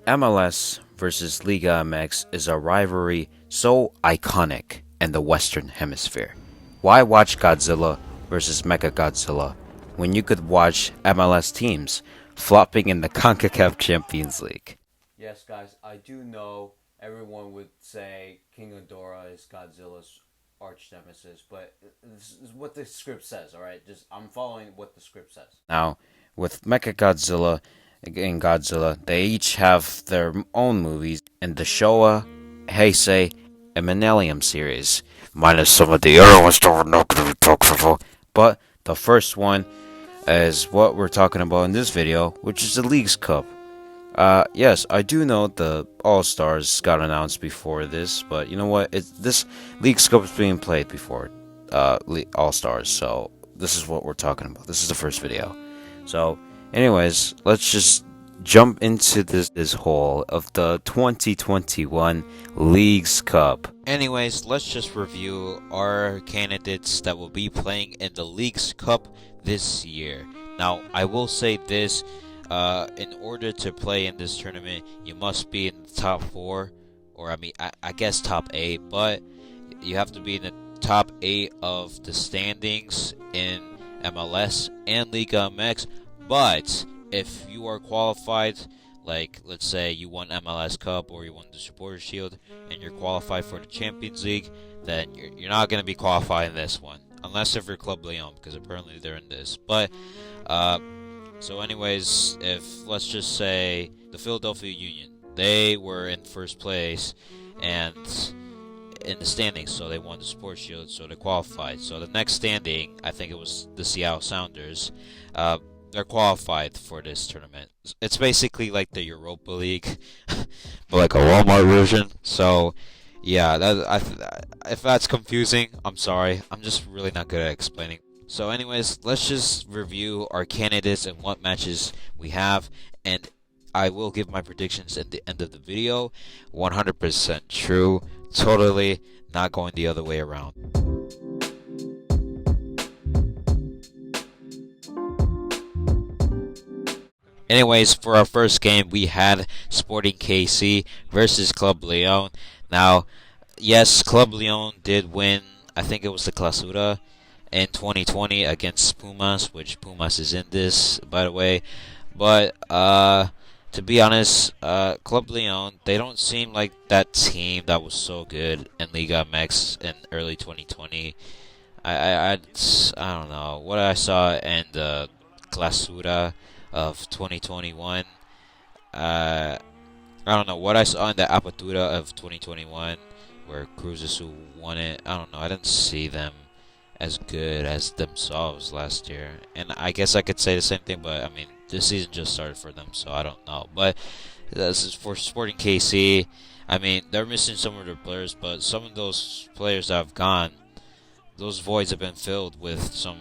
MLS versus Liga MX is a rivalry so iconic in the Western Hemisphere. Why watch Godzilla versus Mechagodzilla when you could watch MLS teams flopping in the CONCACAF Champions League? Yes, guys, I do know everyone would say King Ghidorah is Godzilla's arch nemesis, but this is what the script says, alright? Just I'm following what the script says. Now, with Mechagodzilla and Godzilla, they each have their own movies in the Showa, Heisei, and Millennium series, minus some of the other ones that we're not going to be talking about. But the first one is what we're talking about in this video, which is the Leagues Cup. Yes, I do know the All-Stars got announced before this, but you know what? This Leagues Cup is being played before All-Stars, so this is what we're talking about. This is the first video. So, anyways, let's just jump into this whole of the 2021 Leagues Cup. Anyways, let's just review our candidates that will be playing in the Leagues Cup this year. Now, I will say this. In order to play in this tournament, you must be in the top 4, or I guess top 8, but you have to be in the top 8 of the standings in MLS and Liga MX. But if you are qualified, like let's say you won MLS Cup or you won the Supporters Shield and you're qualified for the Champions League, then you're not going to be qualified in this one, unless if you're Club Leon, because apparently they're in this. But so anyways, if let's just say the Philadelphia Union, they were in first place and in the standings, so they won the Sports Shield, so they qualified. So the next standing, I think it was the Seattle Sounders, they're qualified for this tournament. It's basically like the Europa League, but like a Walmart version. So yeah, if that's confusing, I'm sorry. I'm just really not good at explaining. So anyways, let's just review our candidates and what matches we have, and I will give my predictions at the end of the video. 100% true, totally not going the other way around. Anyways, for our first game, we had Sporting KC versus Club Leon. Now, yes, Club Leon did win, I think it was the Clausura in 2020 against Pumas, which Pumas is in this, by the way. But to be honest, Club Leon, they don't seem like that team that was so good in Liga MX in early 2020. I don't know what I saw in the Clausura of 2021. I don't know what I saw in the Apertura of 2021 where Cruz Azul won it. I don't know. I didn't see them as good as themselves last year, and I guess I could say the same thing, but I mean this season just started for them, so I don't know. But this is for Sporting KC. I mean, they're missing some of their players, but some of those players that have gone, those voids have been filled with some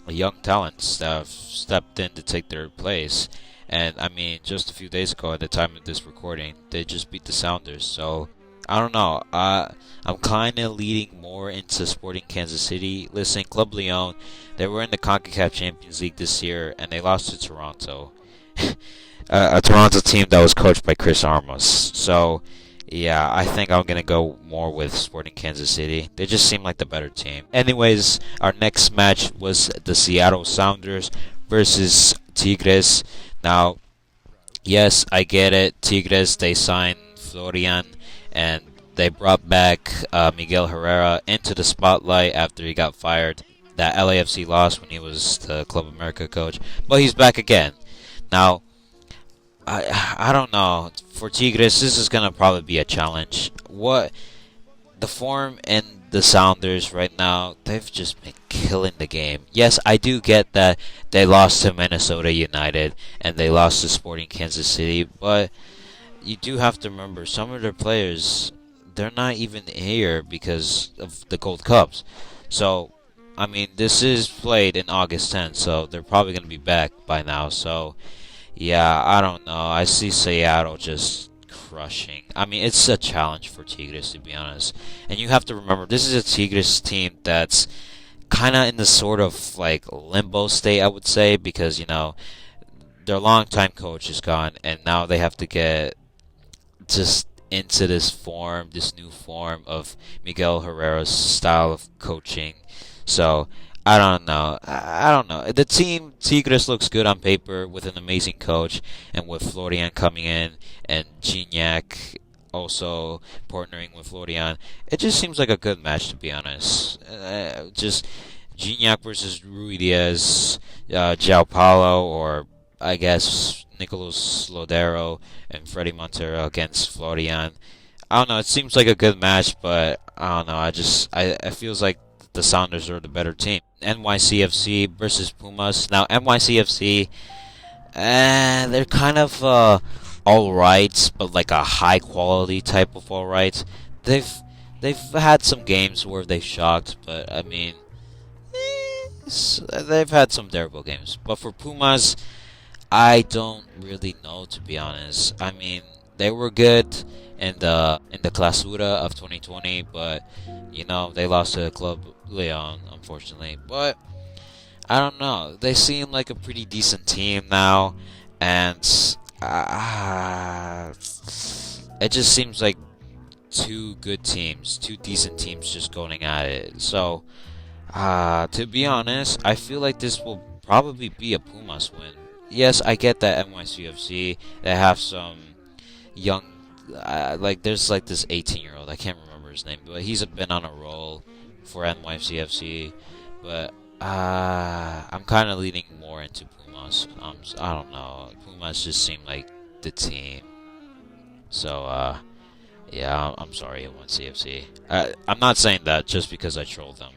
young talents that have stepped in to take their place. And I mean, just a few days ago at the time of this recording, they just beat the Sounders, so I don't know. I'm kind of leading more into Sporting Kansas City. Listen, Club Leon, they were in the CONCACAF Champions League this year, and they lost to Toronto. A Toronto team that was coached by Chris Armas. So, yeah, I think I'm going to go more with Sporting Kansas City. They just seem like the better team. Anyways, our next match was the Seattle Sounders versus Tigres. Now, yes, I get it. Tigres, they signed Florian, and they brought back Miguel Herrera into the spotlight after he got fired. That LAFC lost when he was the Club America coach, but he's back again. Now, I don't know. For Tigres, this is gonna probably be a challenge. What the form in the Sounders right now, they've just been killing the game. Yes, I do get that they lost to Minnesota United and they lost to Sporting Kansas City, but you do have to remember some of their players, they're not even here because of the Gold Cups. So, I mean, this is played in August 10th, so they're probably going to be back by now. So, yeah, I don't know. I see Seattle just crushing. I mean, it's a challenge for Tigres, to be honest. And you have to remember, this is a Tigres team that's kind of in the sort of like limbo state, I would say, because, you know, their longtime coach is gone, and now they have to get just into this form, this new form of Miguel Herrera's style of coaching. So I don't know. I don't know. The team Tigres looks good on paper with an amazing coach, and with Florian coming in and Gignac also partnering with Florian. It just seems like a good match, to be honest. Just Gignac versus Rui Diaz, João Paulo, or I guess Nicolas Lodero and Freddie Montero against Florian. I don't know. It seems like a good match, but I don't know. I feels like the Sounders are the better team. NYCFC versus Pumas. Now NYCFC, they're kind of all right, but like a high quality type of all right. They've had some games where they shocked, but I mean, they've had some terrible games. But for Pumas, I don't really know, to be honest. I mean, they were good in the Clausura of 2020, but they lost to Club Leon, unfortunately. But I don't know. They seem like a pretty decent team now, and it just seems like two good teams, two decent teams just going at it. So, to be honest, I feel like this will probably be a Pumas win. Yes, I get that NYCFC, they have some young, there's like this 18-year-old, I can't remember his name, but he's been on a roll for NYCFC, but I'm kind of leaning more into Pumas. I don't know, Pumas just seem like the team. So, yeah, I'm sorry, NYCFC. I'm not saying that just because I trolled them.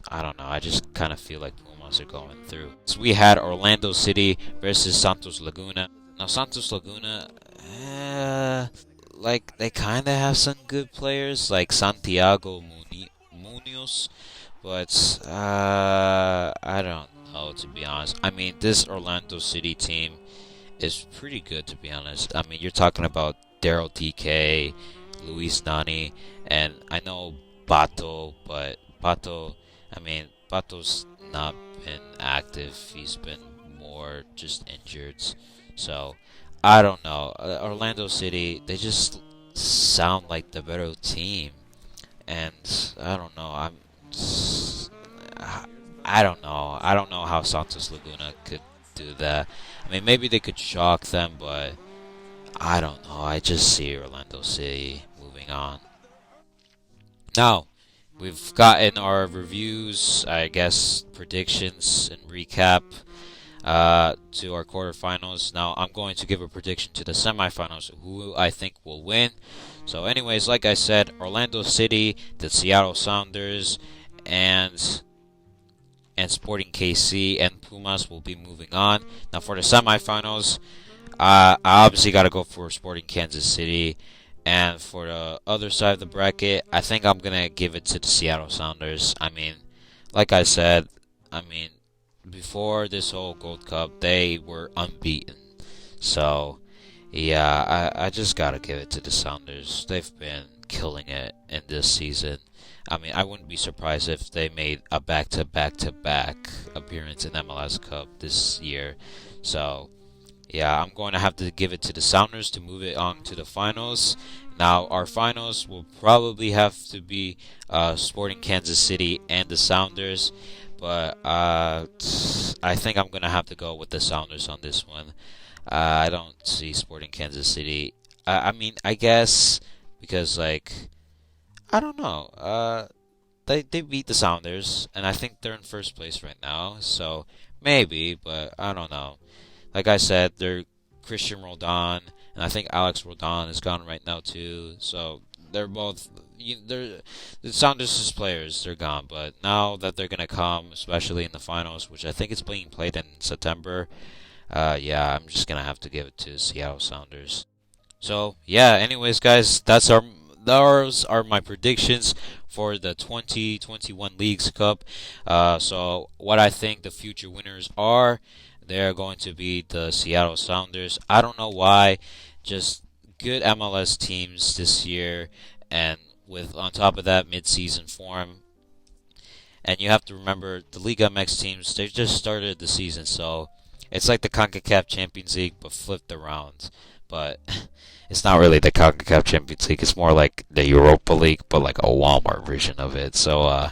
I don't know, I just kind of feel like Pumas are going through. So we had Orlando City versus Santos Laguna. Now, Santos Laguna, like, they kind of have some good players, like Santiago Munoz, but I don't know, to be honest. I mean, this Orlando City team is pretty good, to be honest. I mean, you're talking about Daryl DK, Luis Nani, and I know Bato, but Bato's not been active. He's been more just injured. So, I don't know. Orlando City, they just sound like the better team. And I don't know. I don't know. I don't know how Santos Laguna could do that. I mean, maybe they could shock them, but I don't know. I just see Orlando City moving on. Now, we've gotten our reviews, I guess, predictions and recap to our quarterfinals. Now, I'm going to give a prediction to the semifinals, who I think will win. So, anyways, like I said, Orlando City, the Seattle Sounders, and Sporting KC and Pumas will be moving on. Now, for the semifinals, I obviously got to go for Sporting Kansas City. And for the other side of the bracket, I think I'm going to give it to the Seattle Sounders. I mean, like I said, before this whole Gold Cup, they were unbeaten. So, yeah, I just got to give it to the Sounders. They've been killing it in this season. I mean, I wouldn't be surprised if they made a back-to-back-to-back appearance in MLS Cup this year. So, yeah, I'm going to have to give it to the Sounders to move it on to the finals. Now, our finals will probably have to be Sporting Kansas City and the Sounders. But I think I'm going to have to go with the Sounders on this one. I don't see Sporting Kansas City. I mean, I guess because, I don't know. They beat the Sounders, and I think they're in first place right now. So, maybe, but I don't know. Like I said, they're Christian Roldan, and I think Alex Roldan is gone right now too. So they're both, the Sounders' players, they're gone. But now that they're gonna come, especially in the finals, which I think is being played in September, yeah, I'm just gonna have to give it to Seattle Sounders. So yeah, anyways, guys, those are my predictions for the 2021 Leagues Cup. So what I think the future winners are. They're going to be the Seattle Sounders. I don't know why. Just good MLS teams this year. And with, on top of that, mid-season form. And you have to remember, the Liga MX teams, they just started the season. So it's like the CONCACAF Champions League, but flipped around. but it's not really the CONCACAF Champions League. It's more like the Europa League, but like a Walmart version of it. So,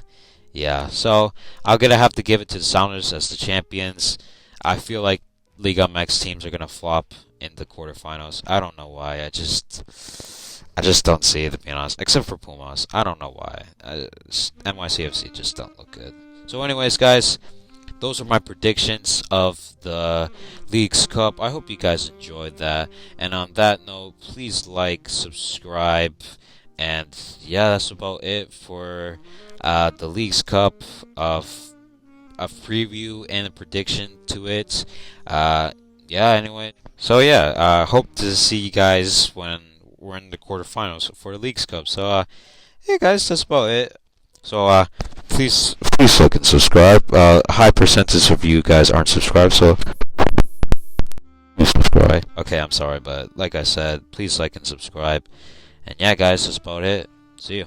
yeah. So I'm gonna have to give it to the Sounders as the champions. I feel like Liga MX teams are gonna flop in the quarterfinals. I don't know why. I just don't see it, to be honest. Except for Pumas. I don't know why. NYCFC just don't look good. So anyways, guys, those are my predictions of the Leagues Cup. I hope you guys enjoyed that. And on that note, please like, subscribe, and yeah, that's about it for the Leagues Cup of a preview and a prediction to it. Yeah, anyway. So yeah, hope to see you guys when we're in the quarterfinals for the Leagues Cup. So yeah, guys, that's about it. So please like and subscribe. High percentage of you guys aren't subscribed, so please subscribe. Okay, I'm sorry, but like I said, please like and subscribe. And yeah, guys, that's about it. See you.